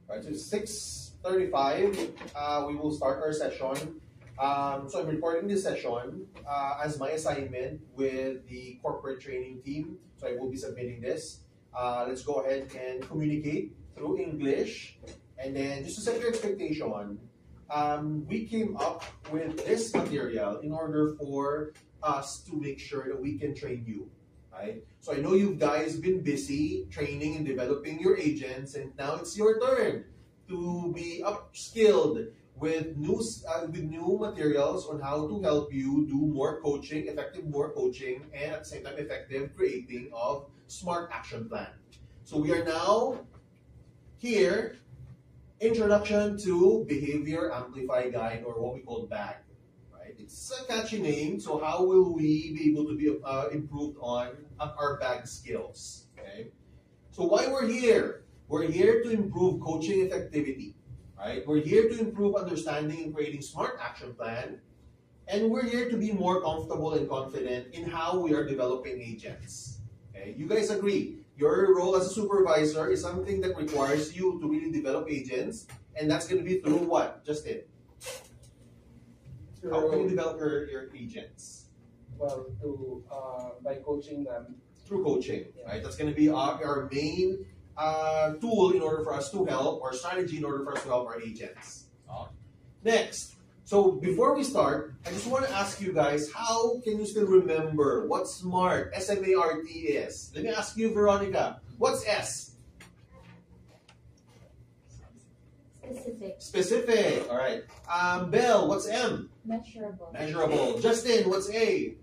Right, so it's 6:35. We will start our session. So I'm recording this session as my assignment with the corporate training team. So I will be submitting this. Let's go ahead and communicate through English. And then just to set your expectation, we came up with this material in order for us to make sure that we can train you. Right? So I know you guys been busy training and developing your agents, and now it's your turn to be upskilled with new materials on how to help you do more coaching, more coaching, and at the same time effective creating of smart action plan. So we are now here, Introduction to Behavior Amplify Guide, or what we call BAG. It's a catchy name, so how will we be able to be improved on our BAG skills? Okay. So why we're here? We're here to improve coaching effectivity. Right? We're here to improve understanding and creating smart action plan. And we're here to be more comfortable and confident in how we are developing agents. Okay. You guys agree? Your role as a supervisor is something that requires you to really develop agents, and that's going to be through what, Justin? How can you develop your agents? Well, by coaching them. Through coaching, right? That's going to be our main tool in order for us to help, or strategy in order for us to help our agents. Next, so before we start, I just want to ask you guys, how can you still remember what SMART, S-M-A-R-T is? Let me ask you, Veronica, what's S? Specific, all right. Belle, what's M? Measurable. Measurable. Justin, what's A?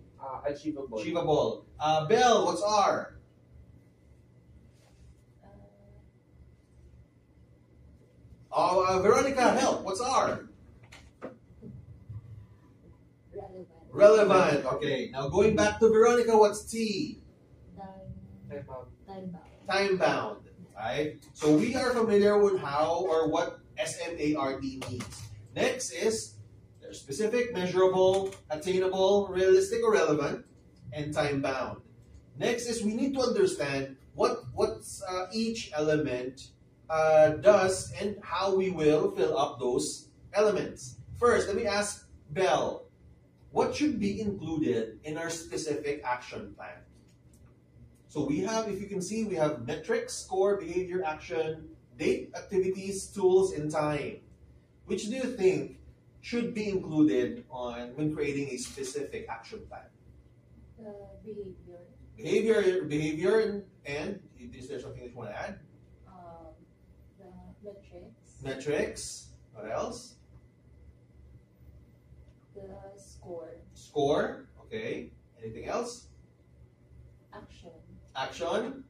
Achievable. Achievable. Belle, what's R? Veronica, help. What's R? Relevant. Relevant. Okay. Now going back to Veronica, what's T? Time bound. Time bound. Right? So we are familiar with how or what SMART means. Next is there's specific, measurable, attainable, realistic or relevant, and time bound. Next is we need to understand what each element does and how we will fill up those elements. First, let me ask Belle, what should be included in our specific action plan? So we have, if you can see, we have metrics, score, behavior, action, date, activities, tools, and time. Which do you think should be included when creating a specific action plan? Behavior, and is there something that you want to add? The metrics. Metrics. What else? The score. Score. Okay. Anything else? Action. Action.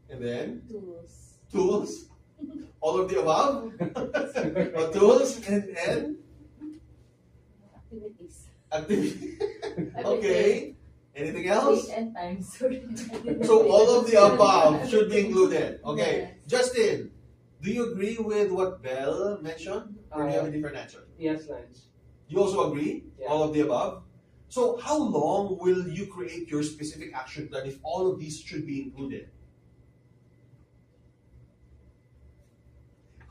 And then? Tools. Tools. All of the above? Tools and? Activities. Activity. Okay. Anything else? Date and time. So all of the above should be included. Okay. Yes. Justin, do you agree with what Belle mentioned? Or do you have a different answer? Yes, Lance. You also agree? Yeah. All of the above? So how long will you create your specific action plan if all of these should be included?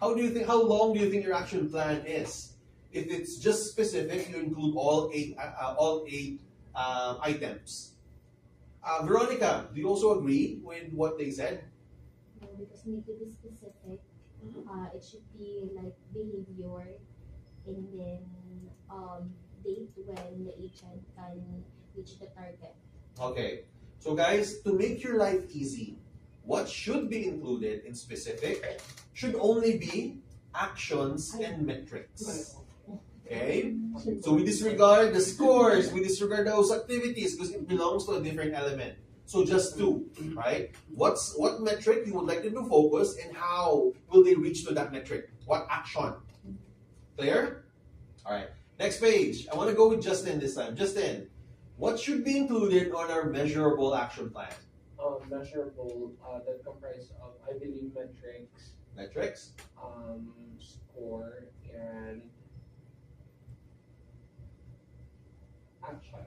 How long do you think your action plan is? If it's just specific, you include all eight items. Veronica, do you also agree with what they said? No, because we need to be specific. It should be like behavior, and then date when the agent can reach the target. Okay. So guys, to make your life easy, what should be included in specific should only be actions and metrics. Okay? So we disregard the scores, we disregard those activities because it belongs to a different element. So just two, right? What metric you would like them to focus and how will they reach to that metric? What action? Clear? Alright. Next page. I want to go with Justin this time. Justin, what should be included on our measurable action plan? Measurable that comprise of, I believe, Metrics? Score, and action.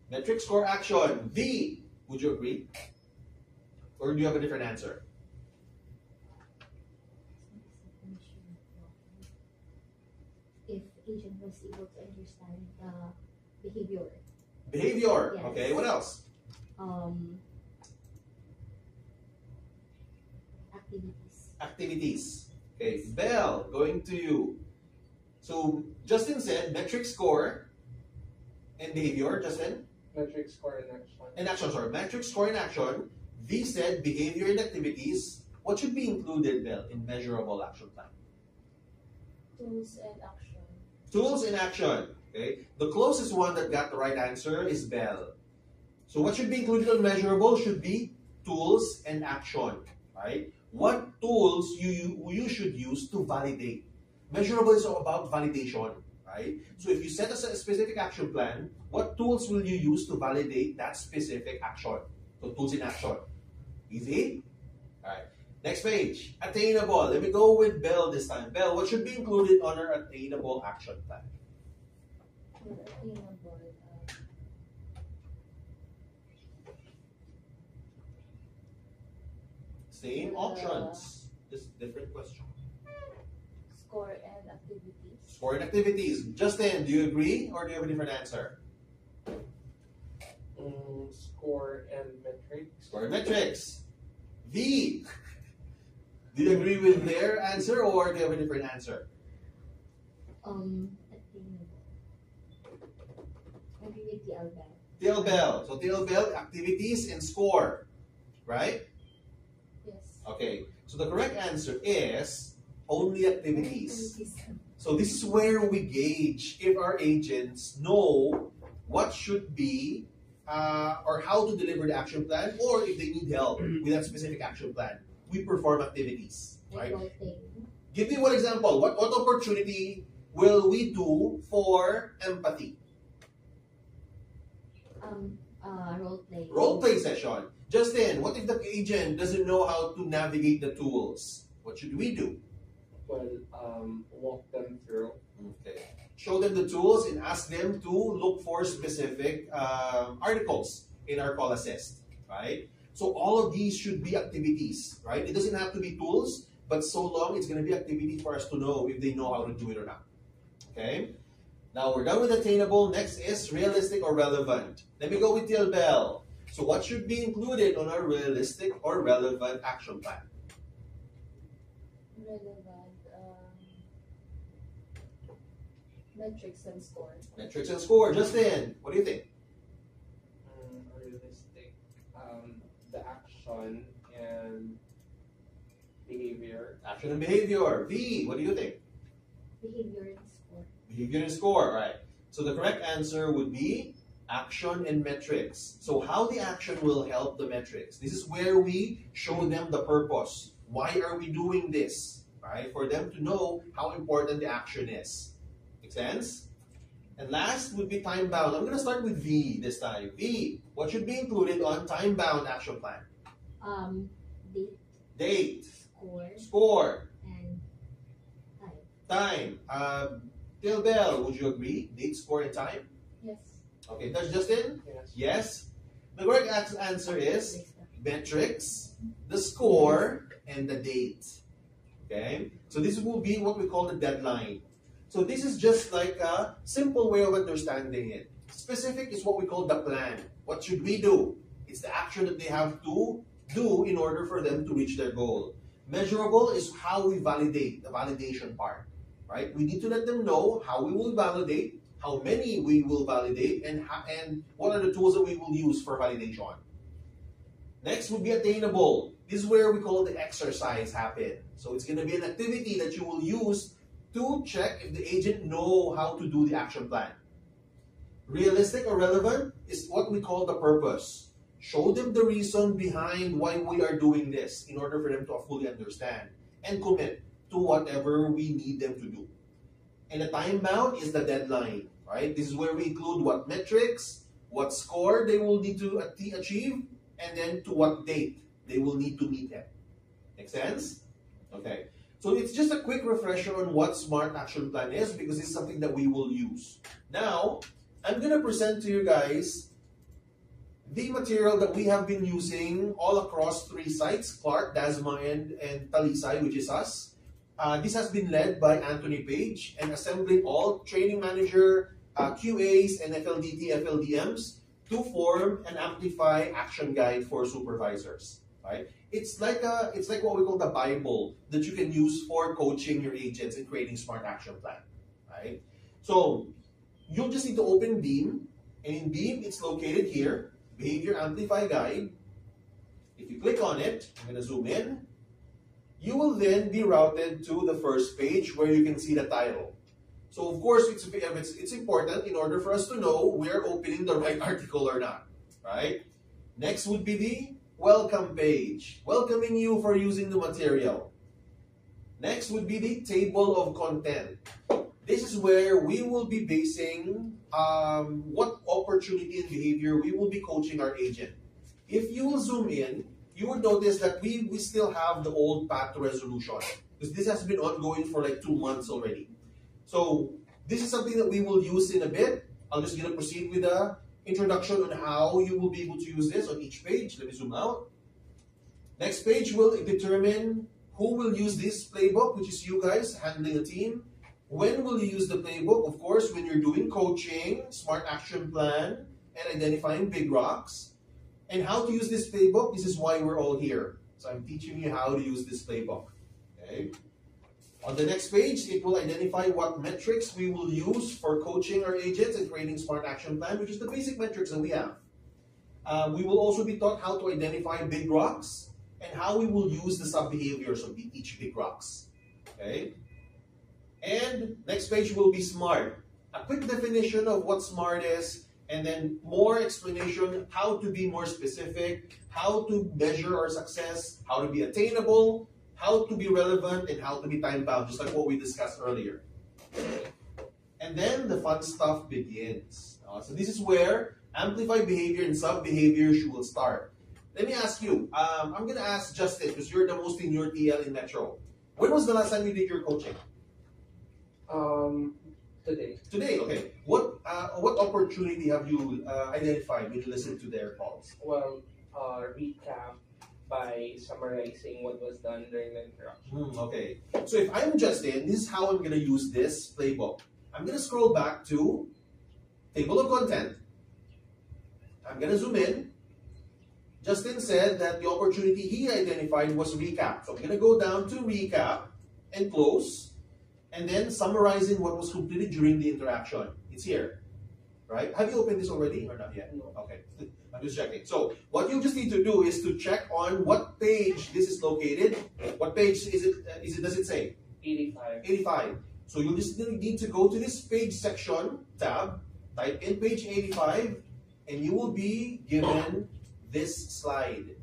Metric, score, action. V. Would you agree? Or do you have a different answer? was able to understand the behavior. Behavior. Yes. Okay, what else? Activities. Activities. Okay, Belle, going to you. So Justin said metric, score, and behavior. Justin? Metric, score, and action. And action, sorry. Metric, score, and action. V said behavior and activities. What should be included, Belle, in measurable action plan? Tools and action. Tools and action. Okay. The closest one that got the right answer is Belle. So what should be included on measurable should be tools and action. Right? What tools you should use to validate. Measurable is all about validation. Right? So if you set a specific action plan, what tools will you use to validate that specific action? So tools in action. Easy? Alright. Next page. Attainable. Let me go with Belle this time. Belle, what should be included on our attainable action plan? Attainable. Same options. Just different question. Score and activities. Score and activities. Justin, do you agree or do you have a different answer? Score and metrics. Score and metrics. V. Do you agree with their answer or do you have a different answer? Attainable. I agree with the Albert. TLBell. So TLBell, activities and score. Right? Yes. Okay. So the correct answer is only activities. Activities. So this is where we gauge if our agents know what should be or how to deliver the action plan, or if they need help with that specific action plan. We perform activities. Right? Give me one example. What opportunity will we do for empathy? Role play. Role play session. Justin, what if the agent doesn't know how to navigate the tools? What should we do? Well, walk them through. Okay. Show them the tools and ask them to look for specific articles in our call assist, right? So all of these should be activities, right? It doesn't have to be tools, but so long it's going to be activity for us to know if they know how to do it or not. Okay? Now we're done with attainable. Next is realistic or relevant. Let me go with TL Bell. So what should be included on our realistic or relevant action plan? Relevant. Metrics and score. Metrics and score. Justin, what do you think? Realistic. The action and behavior. Action and behavior. V, what do you think? Behavior and score. Behavior and score, right? So the correct answer would be action and metrics. So how the action will help the metrics. This is where we show them the purpose. Why are we doing this? Right? For them to know how important the action is. Make sense? And last would be time-bound. I'm going to start with V this time. V, what should be included on time-bound action plan? Date. Date. Score. Score. And time. Time. Till Bell, would you agree? Date, score, and time? Yes. Okay, that's Justin? Yes. Yes. The correct answer is metrics, the score, and the date. Okay? So this will be what we call the deadline. So this is just like a simple way of understanding it. Specific is what we call the plan. What should we do? It's the action that they have to do in order for them to reach their goal. Measurable is how we validate, the validation part. Right? We need to let them know how we will validate, how many we will validate, and what are the tools that we will use for validation. Next would be attainable. This is where we call the exercise happen. So it's going to be an activity that you will use to check if the agent know how to do the action plan. Realistic or relevant is what we call the purpose. Show them the reason behind why we are doing this in order for them to fully understand and commit to whatever we need them to do. And the time bound is the deadline, right? This is where we include what metrics, what score they will need to achieve, and then to what date they will need to meet it. Make sense? Okay. So it's just a quick refresher on what SMART Action Plan is because it's something that we will use. Now, I'm going to present to you guys the material that we have been using all across 3 sites, Clark, Dasma, and Talisay, which is us. This has been led by Anthony Page and assembling all training manager, QAs, and FLDT, FLDMs to form and amplify action guide for supervisors. Right? It's like what we call the Bible that you can use for coaching your agents and creating smart action plan. Right? So you'll just need to open Beam, and in Beam it's located here, Behavior Amplify Guide. If you click on it, I'm going to zoom in. You will then be routed to the first page where you can see the title. So of course, it's important in order for us to know we're opening the right article or not, right? Next would be the welcome page, welcoming you for using the material. Next would be the table of content. This is where we will be basing what opportunity and behavior we will be coaching our agent. If you will zoom in, you will notice that we still have the old path to resolution because this has been ongoing for like 2 months already. So this is something that we will use in a bit. I'm just going to proceed with the introduction on how you will be able to use this on each page. Let me zoom out. Next page will determine who will use this playbook, which is you guys handling a team. When will you use the playbook? Of course, when you're doing coaching, smart action plan, and identifying big rocks. And how to use this playbook, this is why we're all here. So I'm teaching you how to use this playbook. Okay. On the next page, it will identify what metrics we will use for coaching our agents and creating smart action plan, which is the basic metrics that we have. We will also be taught how to identify big rocks and how we will use the sub-behaviors of each big rocks. Okay. And next page will be SMART. A quick definition of what SMART is, and then more explanation how to be more specific, how to measure our success, how to be attainable, how to be relevant, and how to be time-bound, just like what we discussed earlier. And then the fun stuff begins. So this is where amplify behavior and sub-behaviors will start. Let me ask you, I'm going to ask Justin, because you're the most senior TL in Metro. When was the last time you did your coaching? Today. Today, okay. What opportunity have you identified when you listen to their calls? Well, recap by summarizing what was done during the interaction. Okay. So if I'm Justin, this is how I'm going to use this playbook. I'm going to scroll back to table of content. I'm going to zoom in. Justin said that the opportunity he identified was recap. So I'm going to go down to recap and close. And then summarizing what was completed during the interaction. It's here, right? Have you opened this already or not yet? No. Okay, I'm just checking. So what you just need to do is to check on what page this is located. What page is it? Does it say? 85. 85. So you just need to go to this page section tab, type in page 85, and you will be given this slide.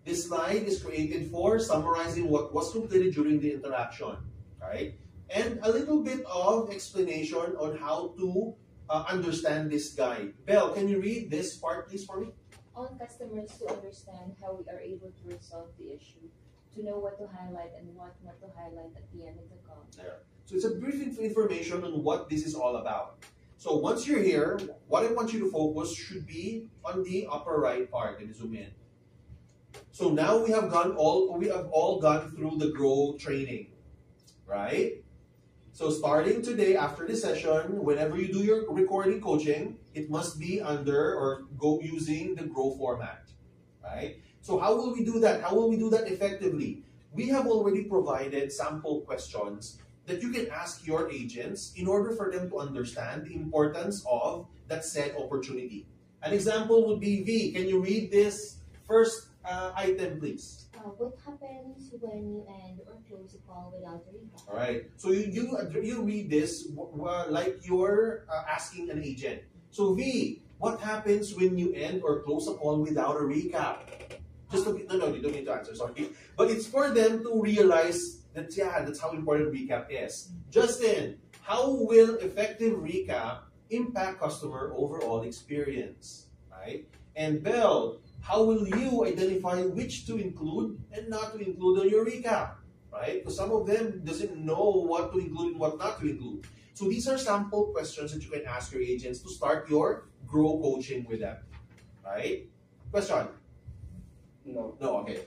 This slide is created for summarizing what was completed during the interaction, right? And a little bit of explanation on how to understand this guide. Belle, can you read this part please for me? On customers to understand how we are able to resolve the issue, to know what to highlight and what not to highlight at the end of the call. There. So it's a brief information on what this is all about. So once you're here, what I want you to focus should be on the upper right part. Let me zoom in. So now we have all gone through the GROW training, right? So starting today after this session, whenever you do your recording coaching, it must be under or go using the GROW format, right? So how will we do that? How will we do that effectively? We have already provided sample questions that you can ask your agents in order for them to understand the importance of that said opportunity. An example would be, V, can you read this first item, please? What happens when you end or close a call without a recap? All right. So you read this like you're asking an agent. So V, what happens when you end or close a call without a recap? No, you don't need to answer. Sorry, but it's for them to realize that that's how important recap is. Justin, how will effective recap impact customer overall experience? Right. And Belle, how will you identify which to include and not to include on your recap, right? Because some of them doesn't know what to include and what not to include. So these are sample questions that you can ask your agents to start your GROW coaching with them, right? Question? No. No, okay.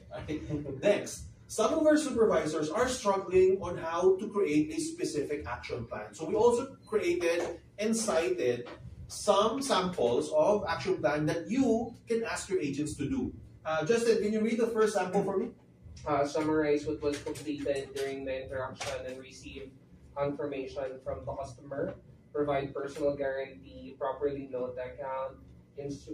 Next, some of our supervisors are struggling on how to create a specific action plan. So we also created and cited some samples of action plan that you can ask your agents to do. Justin, can you read the first sample for me? Summarize what was completed during the interaction and receive confirmation from the customer, provide personal guarantee, properly note the account,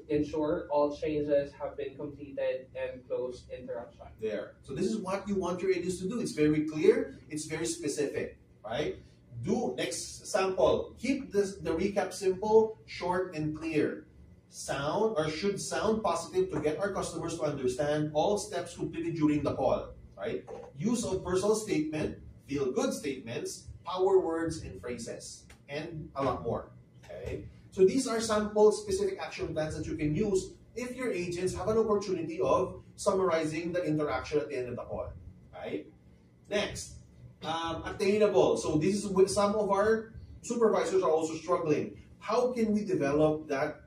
ensure all changes have been completed, and close interaction. There. So this is what you want your agents to do. It's very clear, it's very specific, right? Do next sample. Keep the recap simple, short, and clear. Sound or should sound positive to get our customers to understand all steps completed during the call, right? Use of personal statement, feel good statements, power words and phrases, and a lot more. Okay? So these are sample specific action plans that you can use if your agents have an opportunity of summarizing the interaction at the end of the call. Right? Next, attainable. So this is with some of our supervisors are also struggling. How can we develop that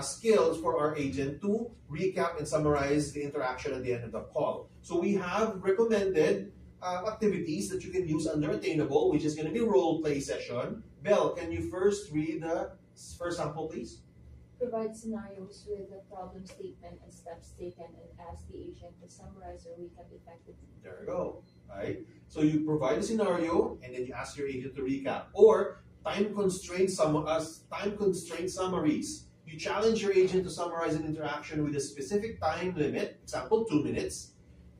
skills for our agent to recap and summarize the interaction at the end of the call? So we have recommended activities that you can use under attainable, which is going to be role play session. Belle, can you first read the first sample, please? Provide scenarios with a problem statement and steps taken and ask the agent to summarize or recap effectively. There you go. Right? So you provide a scenario and then you ask your agent to recap. Or time constraint summaries. You challenge your agent to summarize an interaction with a specific time limit, example 2 minutes.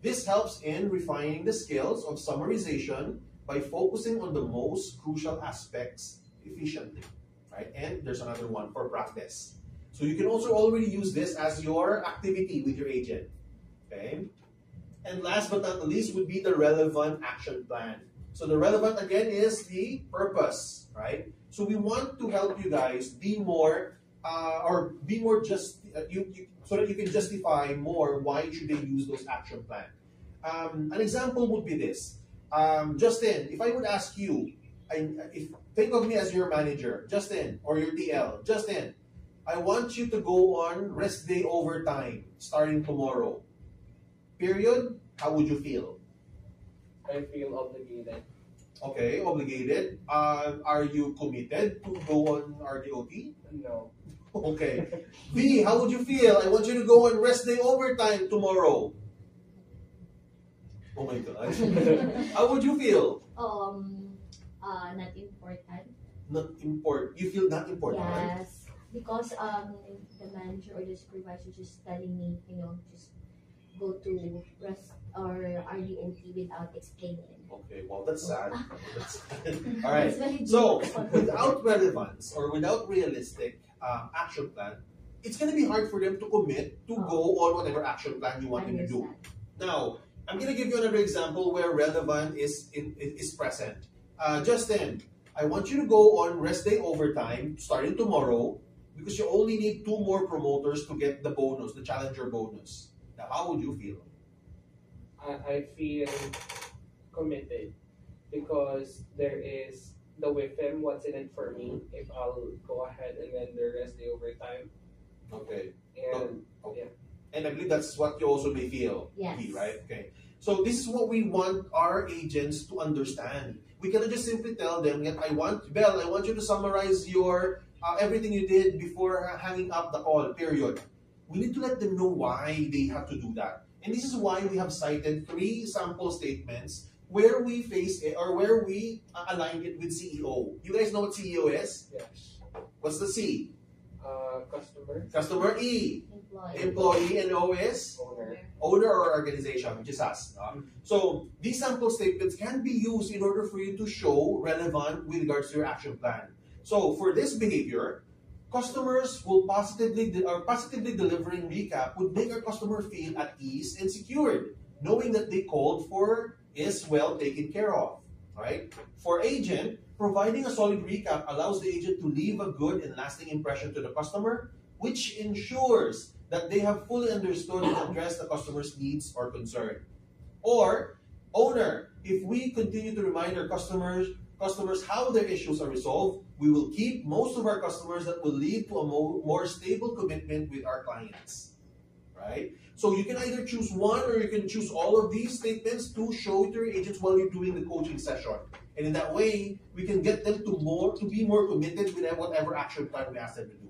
This helps in refining the skills of summarization by focusing on the most crucial aspects efficiently. Right? And there's another one for practice. So you can also already use this as your activity with your agent. Okay? And last but not the least would be the relevant action plan. So the relevant again is the purpose, right? So we want to help you guys be more so that you can justify more why should they use those action plan. An example would be this. Justin, if I would ask you, think of me as your manager, Justin, or your TL. Justin, I want you to go on rest day overtime starting tomorrow. Period. How would you feel? I feel obligated. Okay, obligated. Are you committed to go on RDOT? No. Okay. V, how would you feel? I want you to go on rest day overtime tomorrow. Oh my God. How would you feel? Not important. Not important. You feel not important, right? Yes, because the manager or the supervisor just telling me, just go to rest or RDOT without explaining. Okay, well that's sad. That's sad. All right. It's very So deep. without relevance or without realistic action plan, it's going to be hard for them to commit to go on whatever action plan you want them to do. Now, I'm going to give you another example where relevant is present. Justin, I want you to go on rest day overtime starting tomorrow because you only need 2 more promoters to get the bonus, the challenger bonus. Now, how would you feel? I feel committed because there is the with him, what's in it for me if I'll go ahead and then the rest day overtime. Okay. And Okay. And I believe that's what you also may feel, Yes. right? Okay. So this is what we want our agents to understand. We cannot just simply tell them that Belle, I want you to summarize your everything you did before hanging up the call, period. We need to let them know why they have to do that. And this is why we have cited 3 sample statements where we face it or where we aligned it with CEO. You guys know what CEO is? yes, What's the C? customer, Customer. E. Employee. Employee. And O is? owner. Owner or organization, which is us. No? So these sample statements can be used in order for you to show relevant with regards to your action plan. So for this behavior, customers will positively delivering recap would make our customer feel at ease and secured, knowing that they called for is well taken care of. Right? For agent, providing a solid recap allows the agent to leave a good and lasting impression to the customer, which ensures that they have fully understood and addressed the customer's needs or concern. Or, owner, if we continue to remind our customers how their issues are resolved, we will keep most of our customers that will lead to a more stable commitment with our clients. Right? So you can either choose one or you can choose all of these statements to show to your agents while you're doing the coaching session. And in that way, we can get them to be more committed with whatever action plan we ask them to do.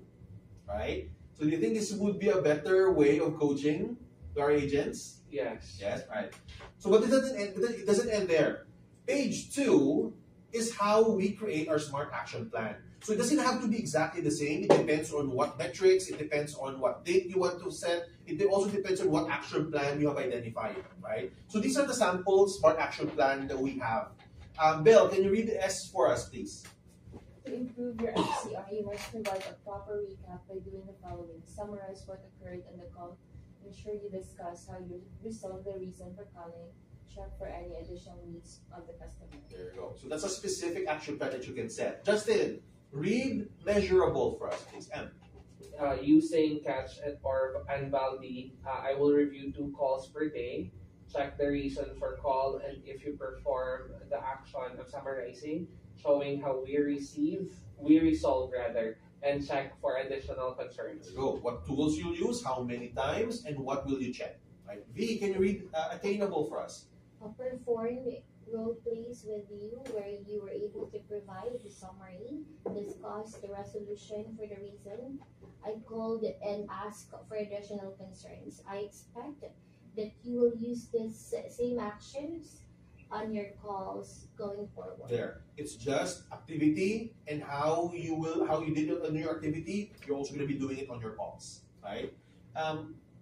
Right? So do you think this would be a better way of coaching to our agents? Yes. Yes, right. So but it doesn't end there. Page 2 is how we create our smart action plan. So it doesn't have to be exactly the same. It depends on what metrics, it depends on what date you want to set. It also depends on what action plan you have identified, right? So these are the sample smart action plan that we have. Bill, can you read the S for us, please? To improve your FCR, you must provide a proper recap by doing the following. Summarize what occurred in the call. Ensure you discuss how you resolve the reason for calling. Check for any additional needs of the customer. There you go. So that's a specific action plan that you can set. Justin, read measurable for us, please. M. Using Catch and Baldi, I will review 2 calls per day, check the reason for call, and if you perform the action of summarizing, showing how we resolve rather, and check for additional concerns. There you go. What tools you'll use, how many times, and what will you check? Right. V, can you read attainable for us? Perform role plays with you where you were able to provide the summary, discuss the resolution for the reason I called and asked for additional concerns. I expect that you will use this same actions on your calls going forward. There. It's just activity and how you did it on your activity, you're also going to be doing it on your calls. Right?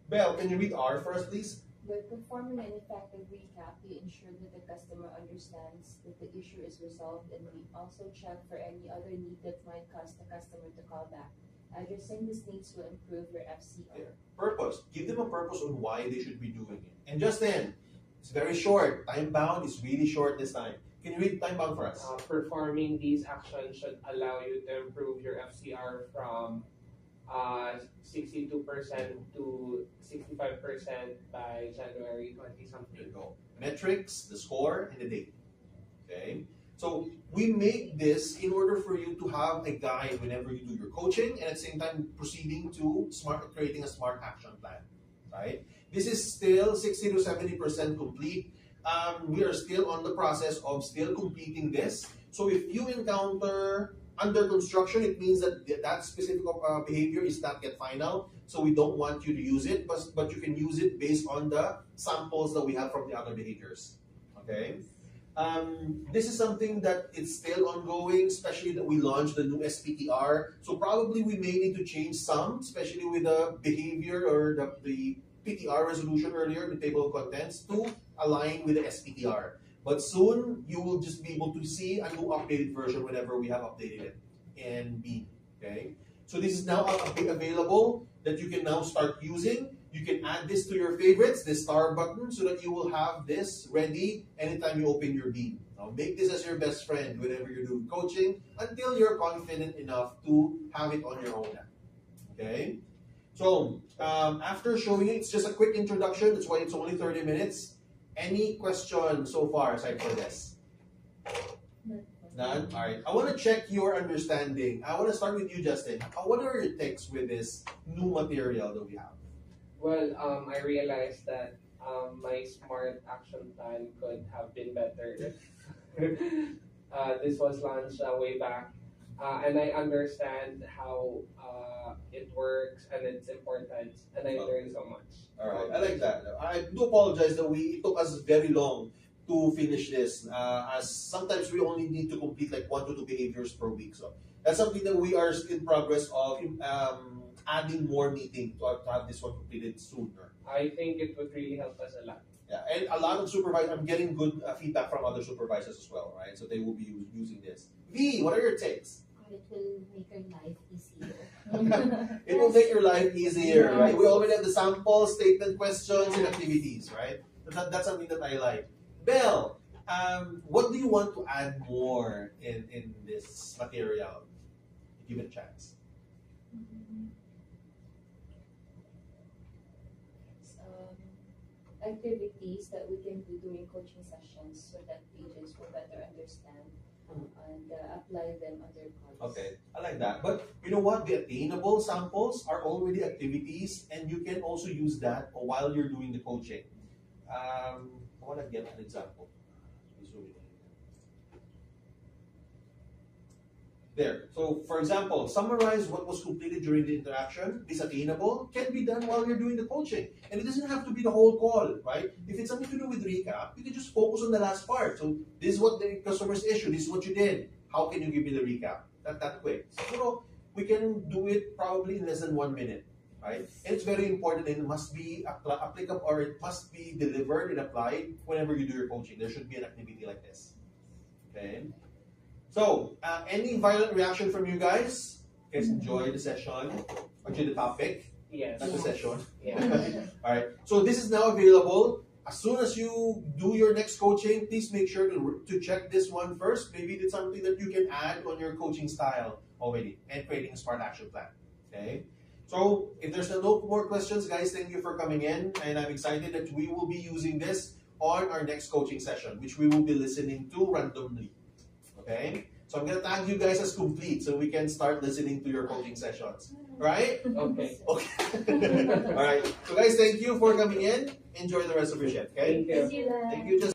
Belle, can you read R for us, please? By performing an effective recap, you ensure that the customer understands that the issue is resolved, and we also check for any other need that might cause the customer to call back. Addressing these needs will improve your FCR. There. Purpose. Give them a purpose on why they should be doing it. And Justin, it's very short. Time bound is really short this time. Can you read time bound for us? Performing these actions should allow you to improve your FCR from 62% to 65% by January 20 There something. you go. Metrics, the score, and the date. Okay? So we make this in order for you to have a guide whenever you do your coaching and at the same time proceeding to creating a smart action plan. Right? This is still 60 to 70% complete. We are still on the process of still completing this. So if you encounter under construction, it means that that specific behavior is not yet final. So we don't want you to use it, but you can use it based on the samples that we have from the other behaviors. Okay. This is something that it's still ongoing, especially that we launched the new SPTR. So probably we may need to change some, especially with the behavior or the PTR resolution earlier, the table of contents, to align with the SPTR. But soon you will just be able to see a new updated version whenever we have updated it in B. Okay. So this is now available that you can now start using. You can add this to your favorites, this star button, so that you will have this ready anytime you open your Beam. Now make this as your best friend whenever you're doing coaching until you're confident enough to have it on your own app. Okay? So after showing it, it's just a quick introduction. That's why it's only 30 minutes. Any questions so far aside from this? None? All right. I want to check your understanding. I want to start with you, Justin. What are your takes with this new material that we have? Well, I realized that my smart action plan could have been better if this was launched way back. And I understand how it works and its importance, and I learned so much. All right, I like that. I do apologize that it took us very long to finish this, as sometimes we only need to complete like 1 to 2 behaviors per week. So that's something that we are in progress of adding more meeting to have this one completed sooner. I think it would really help us a lot. Yeah, and a lot of supervisors, I'm getting good feedback from other supervisors as well, right? So they will be using this. V, what are your takes? It will make your life easier. It will make your life easier, right? We Yes. already have the sample, statement, questions, and activities, right? That's something that I like. Belle, what do you want to add more in this material? Give it a chance. Activities that we can do during coaching sessions so that agents will better understand and apply them on their calls. Okay, I like that. But you know what? The attainable samples are already activities, and you can also use that while you're doing the coaching. I want to get an example. There. So, for example, summarize what was completed during the interaction. This attainable can be done while you're doing the coaching. And it doesn't have to be the whole call, right? If it's something to do with recap, you can just focus on the last part. So, this is what the customer's issue, this is what you did. How can you give me the recap? That quick. So, we can do it probably in less than 1 minute, right? And it's very important, and it must be applicable, or it must be delivered and applied whenever you do your coaching. There should be an activity like this. Okay? So, any violent reaction from you guys? You guys enjoy the session? Enjoy the topic? Yes. Not the session. Yeah. Alright, so this is now available. As soon as you do your next coaching, please make sure to check this one first. Maybe it's something that you can add on your coaching style already and creating a smart action plan. Okay? So, if there's no more questions, guys, thank you for coming in. And I'm excited that we will be using this on our next coaching session, which we will be listening to randomly. Okay? So I'm going to tag you guys as complete so we can start listening to your coaching sessions. Right? Okay. Okay. All right. So guys, thank you for coming in. Enjoy the rest of your shift. Okay? Thank you. See you later. Thank you. Just